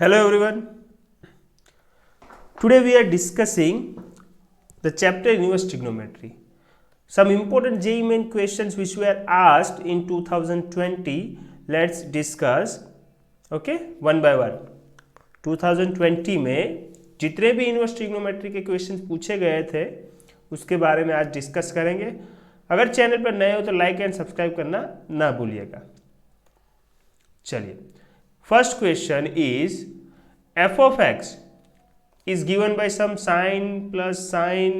Hello everyone. Today we are discussing the chapter Inverse Trigonometry. Some important JEE main questions which were asked in 2020. Let's discuss okay one by one. 2020 में जितने भी inverse trigonometry के questions पूछे गए थे उसके बारे में आज डिस्कस करेंगे। अगर चैनल पर नए हो तो लाइक एंड सब्सक्राइब करना ना भूलिएगा। चलिए, first question is f of x is given by some sine plus sine,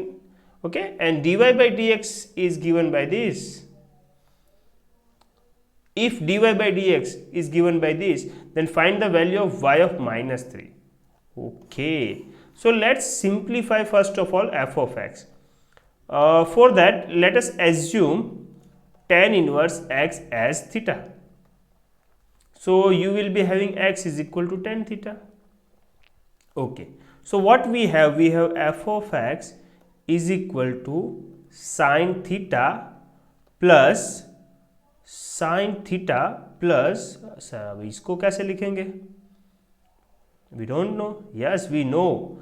okay, and dy by dx is given by this. If dy by dx is given by this, then find the value of y of minus 3. Okay, so let's simplify first of all f of x. For that, let us assume tan inverse x as theta. So you will be having x is equal to tan theta. Okay, so what we have f of x is equal to sin theta plus sir अब इसको कैसे लिखेंगे? We don't know. Yes, we know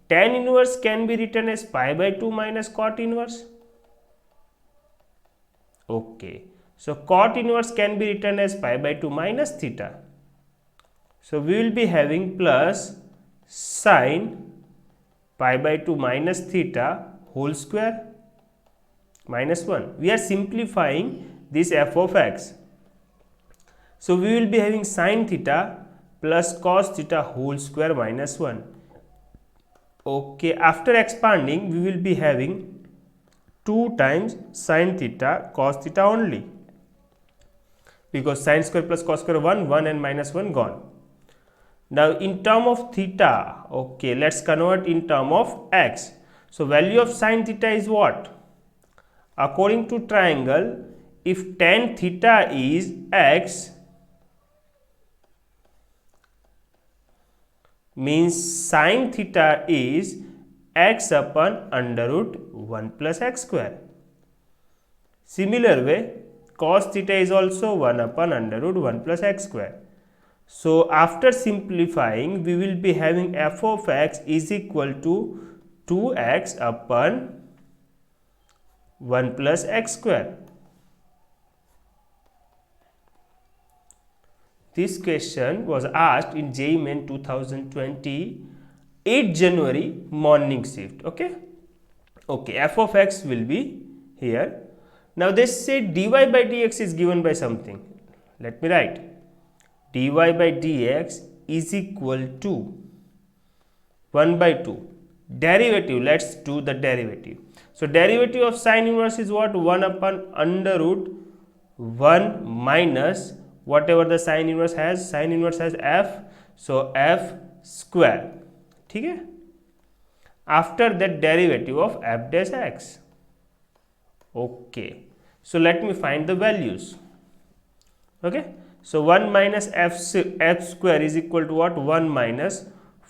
tan inverse can be written as pi by 2 minus cot inverse. Okay, so cot inverse can be written as pi by 2 minus theta. So we will be having plus sin pi by 2 minus theta whole square minus 1. We are simplifying this f of x. So we will be having sin theta plus cos theta whole square minus 1. Okay, after expanding we will be having 2 times sin theta cos theta only, because sin square plus cos square 1 and minus 1 gone. Now in term of theta, okay, let's convert in term of x. So value of sin theta is what? According to triangle, if tan theta is x, means sin theta is x upon under root 1 plus x square. Similar way, cos theta is also 1 upon under root 1 plus x square. So after simplifying, we will be having f of x is equal to 2x upon 1 plus x square. This question was asked in JEE Main 2020, 8 January morning shift. Okay, f of x will be here. Now they say dy by dx is given by something. Let me write. Dy by dx is equal to 1 by 2 derivative. Let's do the derivative. So derivative of sin inverse is what? 1 upon under root 1 minus whatever the sin inverse has. Sin inverse has f, so f square. ठीक है? After that, derivative of f dash x. Okay, so let me find the values. Okay, so 1 minus f square is equal to what? 1 minus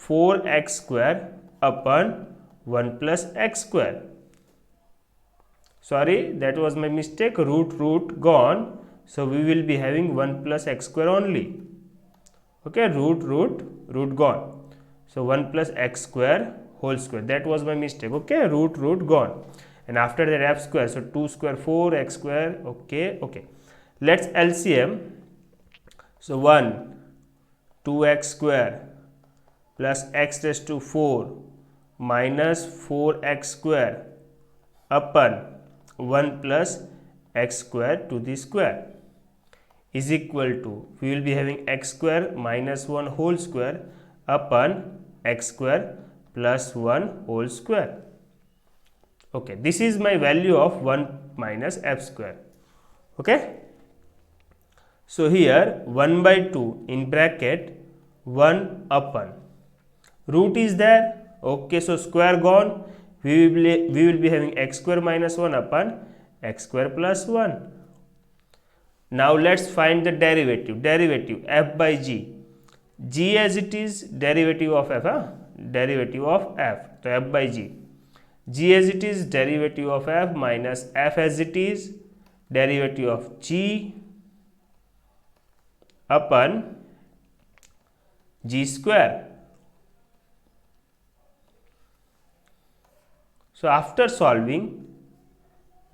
4x square upon 1 plus x square. Sorry, that was my mistake. Root gone. So we will be having 1 plus x square only. Okay, root gone. So 1 plus x square whole square. That was my mistake. Okay, root gone. And after that f square. So 2 square 4 x square. Okay. Let's LCM. So 1 2x square plus x raised to 4 minus 4x square upon 1 plus x square to the square is equal to, we will be having x square minus 1 whole square upon x square plus 1 whole square. Okay, this is my value of 1 minus f square. Okay, so here 1 by 2 in bracket 1 upon root is there. Okay, so square gone. We will be having x square minus 1 upon x square plus 1. Now let's find the derivative. Derivative f by g. G as it is, derivative of f. Derivative of f. So f by g. G as it is, derivative of f minus f as it is, derivative of g upon g square. So after solving,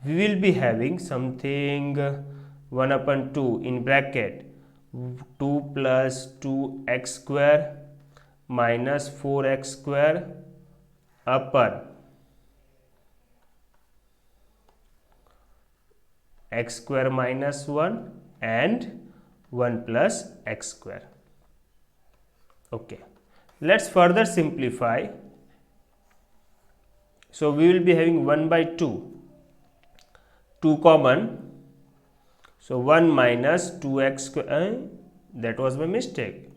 we will be having something 1 upon 2 in bracket 2 plus 2x square minus 4x square upon x square minus 1 and 1 plus x square. Okay, let's further simplify. So we will be having 1 by 2 common, so 1 minus 2x square, that was my mistake.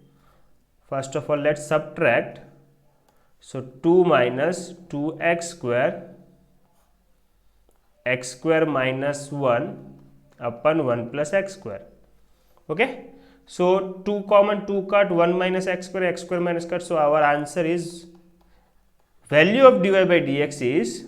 First of all, let's subtract. So 2 minus 2x square, x square minus 1 upon 1 plus x square. Okay, so 2 common, 2 cut, 1 minus x square minus cut. So our answer is, value of dy by dx is,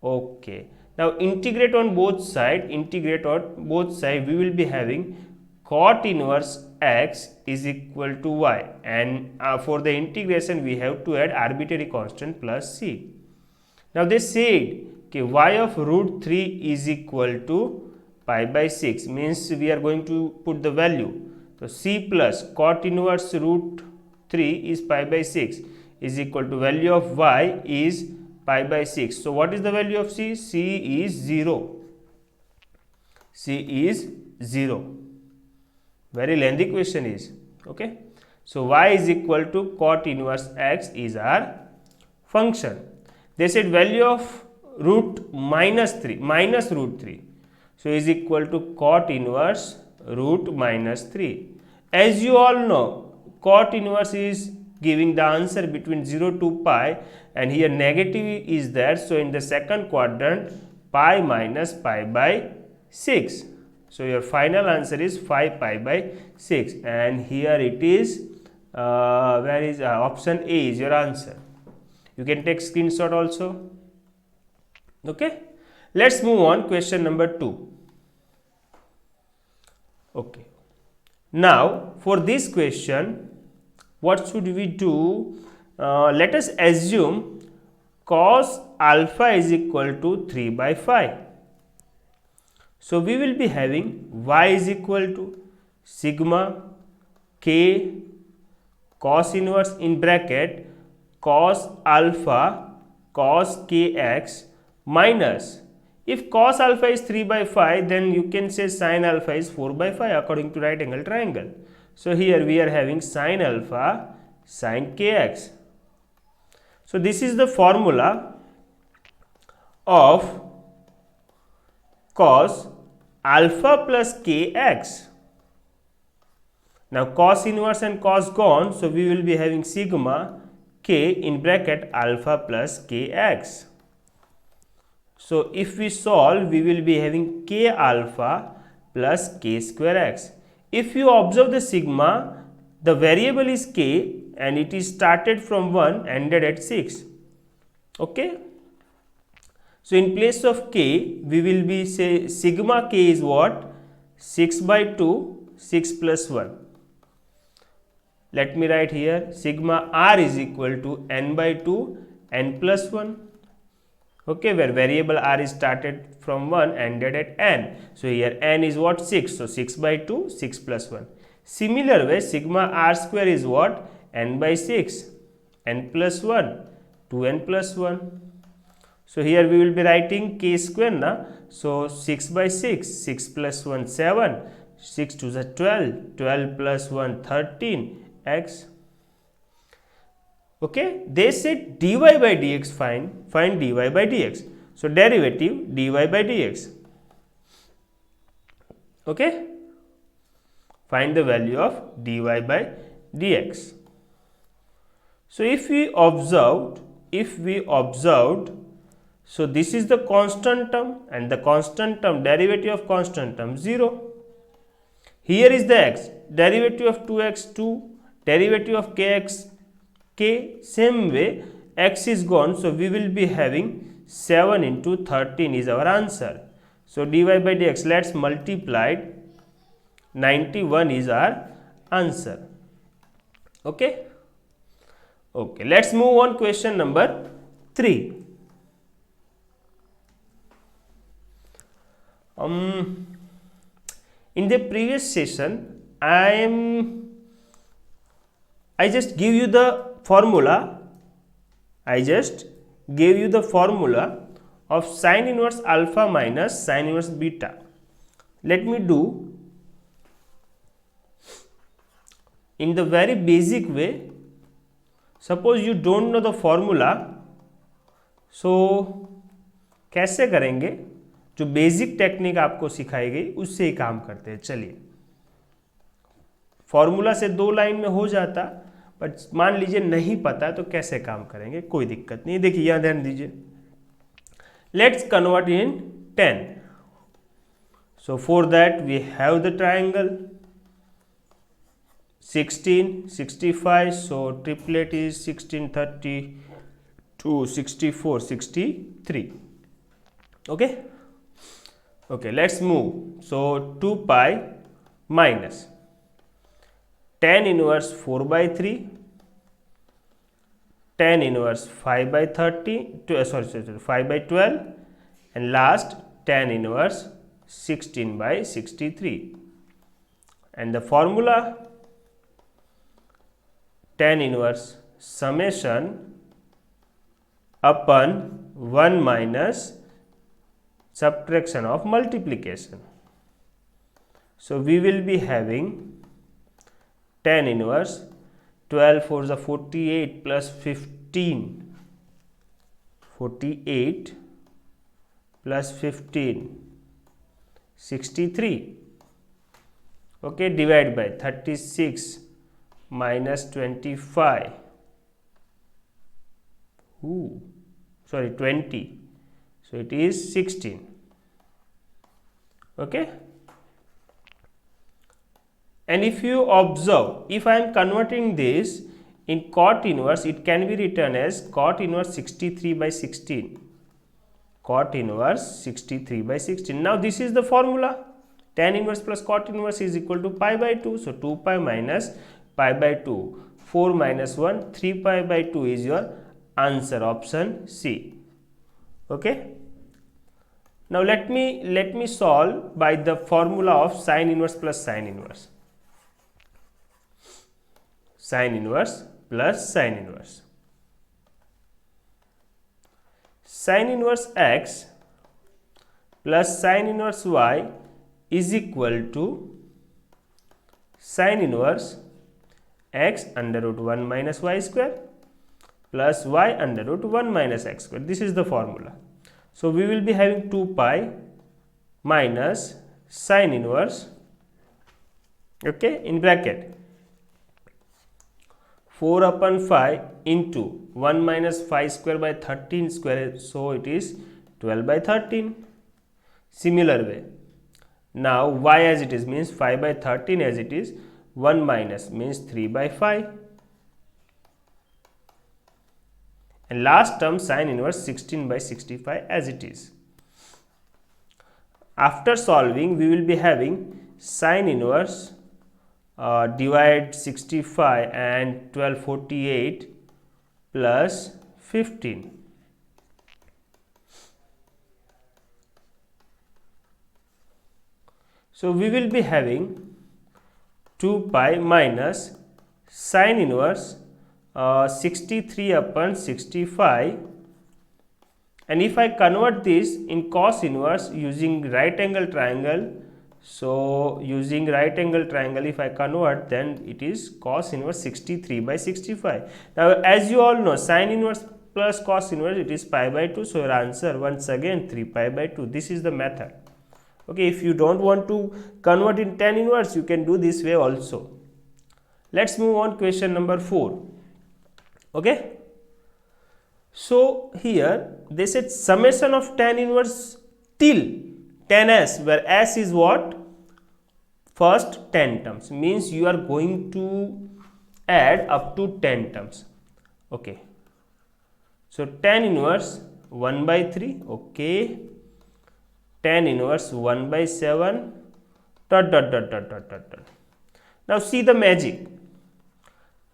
okay. Now integrate on both sides, we will be having cot inverse x is equal to y, and for the integration we have to add arbitrary constant plus c. Now they said okay, y of root 3 is equal to pi by 6, means we are going to put the value. So c plus cot inverse root 3 is pi by 6 is equal to value of y is pi by 6. So what is the value of c? C is 0. C is 0. Very lengthy question is, okay. So y is equal to cot inverse x is our function. They said value of root root 3. So is equal to cot inverse root minus 3. As you all know, cot inverse is giving the answer between 0 to pi, and here negative is there. So in the second quadrant, pi minus pi by 6. So your final answer is 5 pi by 6, and here it is, where is option A is your answer. You can take screenshot also. Okay, let's move on. Question number 2. Okay, now for this question, what should we do? Let us assume cos alpha is equal to 3 by 5. So we will be having y is equal to sigma k cos inverse in bracket cos alpha cos kx minus, if cos alpha is 3 by 5, then you can say sin alpha is 4 by 5 according to right angle triangle. So here we are having sin alpha sin kx. So this is the formula of cos alpha plus kx. Now cos inverse and cos gone, so we will be having sigma k in bracket alpha plus kx. So if we solve, we will be having k alpha plus k square x. If you observe the sigma, the variable is k and it is started from 1, ended at 6. Okay. So in place of k, we will be say sigma k is what? 6 by 2, 6 plus 1. Let me write here, sigma r is equal to n by 2, n plus 1. Okay, where variable r is started from 1, ended at n. So here n is what? 6. So 6 by 2, 6 plus 1. Similar way, sigma r square is what? N by 6, n plus 1, 2n plus 1. So here we will be writing k square na. So 6 by 6, 6 plus 1, 7, 6 to the 12, 12 plus 1, 13, x. Okay, they said dy by dx, find dy by dx. So derivative dy by dx. Okay, find the value of dy by dx. So if we observed, so this is the constant term, and the constant term, derivative of constant term 0. Here is the x, derivative of 2x 2, derivative of kx k, same way x is gone. So we will be having 7 into 13 is our answer. So dy by dx, let's multiply it, 91 is our answer. Okay. Okay, let's move on question number 3. In the previous session, I just give you the formula. I just gave you the formula of sine inverse alpha minus sine inverse beta. Let me do in the very basic way. Suppose you don't know the formula, so कैसे करेंगे? जो basic technique आपको सिखाई गई उससे ही काम करते हैं. चलिए, फॉर्मूला से 2 लाइन में हो जाता, बट मान लीजिए नहीं पता है तो कैसे काम करेंगे? कोई दिक्कत नहीं. देखिए यहाँ ध्यान दीजिए. Let's convert in 10. So for that we have the triangle 16, 65. So triplet is 16, 32, 64, 63. Okay. Okay, let's move. So 2 pi minus tan inverse 4 by 3, tan inverse 5 by 30, 5 by 12, and last tan inverse 16 by 63. And the formula tan inverse summation upon 1 minus subtraction of multiplication. So we will be having tan inverse 12 4 is 48 plus 15, 48 plus 15, 63. Okay, divide by 36 minus 25. 20. So it is 16. Okay. And if you observe, if I am converting this in cot inverse, it can be written as cot inverse 63 by 16. Cot inverse 63 by 16. Now this is the formula. Tan inverse plus cot inverse is equal to pi by 2. So 2 pi minus pi by 2. 4 minus 1, 3 pi by 2 is your answer, option C. Okay. Now let me solve by the formula of sine inverse plus sine inverse. Sine inverse plus sine inverse. Sine inverse x plus sine inverse y is equal to sine inverse x under root 1 minus y square plus y under root 1 minus x square. This is the formula. So we will be having 2 pi minus sine inverse, okay, in bracket 4 upon 5 into 1 minus 5 square by 13 square, so it is 12 by 13. Similar way, now y as it is means 5 by 13 as it is, 1 minus means 3 by 5, and last term sine inverse 16 by 65 as it is. After solving, we will be having sine inverse divide 65 and 1248 plus 15. So we will be having 2 pi minus sine inverse 63 upon 65, and if I convert this in cos inverse using right angle triangle, so using right angle triangle if I convert, then it is cos inverse 63 by 65. Now as you all know, sine inverse plus cos inverse, it is pi by 2, so your answer once again 3 pi by 2. This is the method. Okay, if you don't want to convert in tan inverse, you can do this way also. Let's move on, question number 4. Okay, so here they said summation of tan inverse till tan s, where s is what? First 10 terms, means you are going to add up to 10 terms. Okay, so tan inverse 1 by 3, okay, tan inverse 1 by 7, dot. Now see the magic.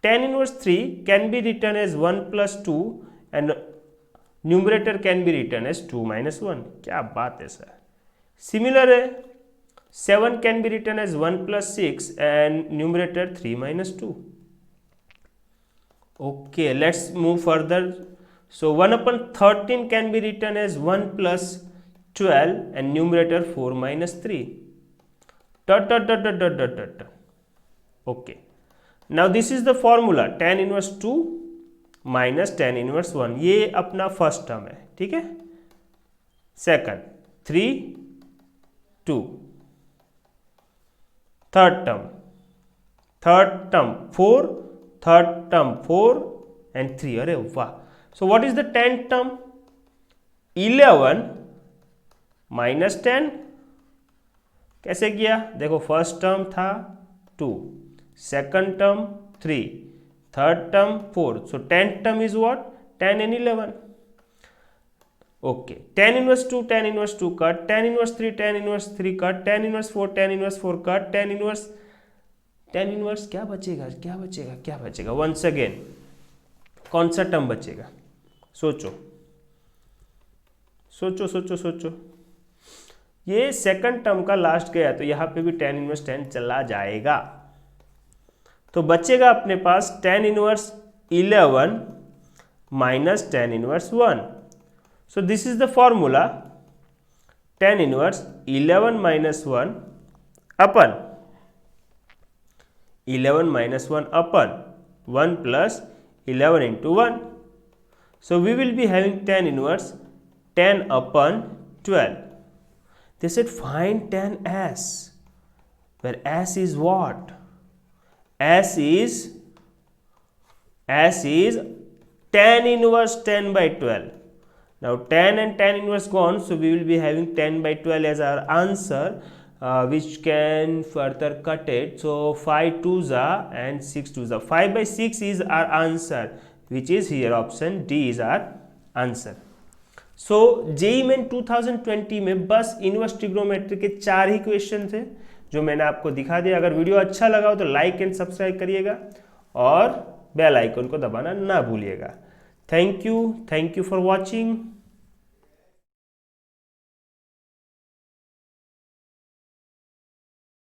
tan inverse 3 can be written as 1 plus 2 and numerator can be written as 2 minus 1. क्या बात है sir. Similar है 7 can be written as 1 plus 6 and numerator 3 minus 2. Okay, let's move further. So 1 upon 13 can be written as 1 plus 12 and numerator 4 minus 3. Dot dot dot dot dot dot dot. Okay. Now this is the formula tan inverse 2 minus tan inverse 1. ये अपना first term है. ठीक है. Second 3 2. Third term 4, third term 4 and 3. अरे वाह. So what is the 10th term? 11 minus 10. कैसे किया? देखो फर्स्ट टर्म था 2, second term 3, third term 4. So 10th term is what? 10 and 11. Okay. Tan inverse 2 tan inverse 2 cut, tan inverse 3 tan inverse 3 cut, tan inverse 4 tan inverse 4 cut, tan inverse क्या बचेगा? Once again कौन सा term बचेगा? सोचो. ये second term का last गया तो यहाँ पे भी tan inverse 10 चला जाएगा. तो बचेगा अपने पास tan inverse 11 minus tan inverse 1. So this is the formula tan inverse 11 minus 1 upon 11 minus 1 upon 1 plus 11 into 1. So we will be having tan inverse 10 upon 12. They said find tan s, where s is what? S is tan inverse 10 by 12. Now tan and tan inverse gone, so we will be having 10 by 12 as our answer, which can further cut it. So 5 2s are and 6 2s are. 5 by 6 is our answer, which is here option D is our answer. So JEE Main 2020 में बस inverse trigonometry के 4 ही question थे जो मैंने आपको दिखा दिया. अगर वीडियो अच्छा लगा हो तो लाइक एंड सब्सक्राइब करिएगा और बेल आइकन को दबाना ना भूलिएगा. Thank you for watching.